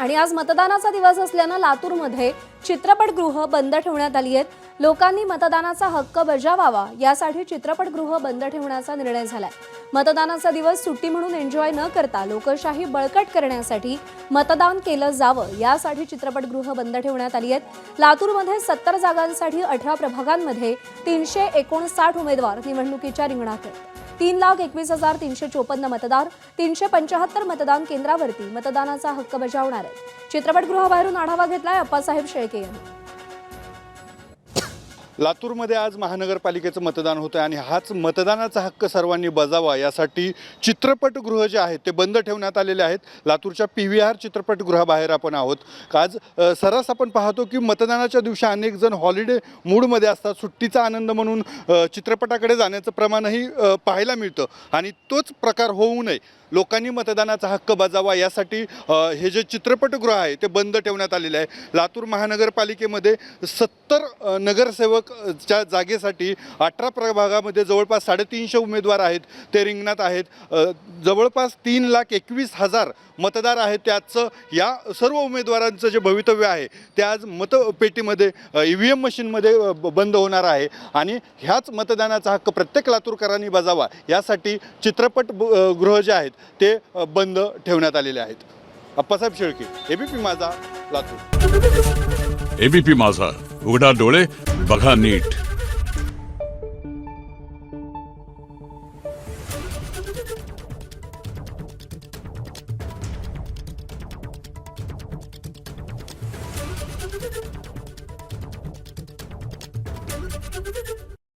आणि आज मतदानाचा दिवस असल्यानं लातूरमध्ये चित्रपटगृह बंद ठेवण्यात आली आहेत। लोकांनी मतदानाचा हक्क बजावावा यासाठी चित्रपटगृह बंद ठेवण्याचा निर्णय झालाय। मतदानाचा दिवस सुट्टी म्हणून एन्जॉय न करता लोकशाही बळकट करण्यासाठी मतदान केलं जावं यासाठी चित्रपटगृह बंद ठेवण्यात आली आहेत। लातूरमध्ये 70 जागांसाठी 18 प्रभागांमध्ये 359 उमेदवार निवडणुकीच्या रिंगणात आहेत। 3,21,354 मतदार 375 मतदान केंद्रावरती मतदानाचा हक्क बजावणार आहेत। चित्रपटगृहाबाहेरून आढावा घेतलाय अप्पासाहेब शेळके यांनी। लातूरमध्ये आज महानगरपालिकेचं मतदान होतं आणि हाच मतदानाचा हक्क सर्वांनी बजावा यासाठी चित्रपटगृह जे आहेत ते बंद ठेवण्यात आलेले आहेत। लातूरच्या PVR चित्रपटगृहाबाहेर आपण आहोत। आज सर्रास आपण पाहतो की मतदानाच्या दिवशी अनेक जण हॉलिडे मूडमध्ये असतात, सुट्टीचा आनंद म्हणून चित्रपटाकडे जाण्याचं प्रमाणही पाहायला मिळतं आणि तोच प्रकार होऊ नये, लोकांनी मतदानाचा हक्क बजावा यासाठी हे जे चित्रपटगृह आहे ते बंद ठेवण्यात आलेले आहे। लातूर महानगरपालिकेमध्ये 70 नगरसेवकच्या जागेसाठी 18 प्रभागामध्ये जवळपास 350 उमेदवार आहेत ते रिंगणात आहेत। जवळपास 3,21,000 मतदार आहेत। त्याचं या सर्व उमेदवारांचं जे भवितव्य आहे ते आज मतपेटीमध्ये EVM मशीनमध्ये बंद होणार आहे आणि ह्याच मतदानाचा हक्क प्रत्येक लातूरकरांनी बजावा यासाठी चित्रपटगृह जे आहेत ते बंद ठेवण्यात आलेले आहेत। अप्पासाहेब शेळके, ABP माझा, लातूर। ABP माझा, उघडा डोळे बघा नीट।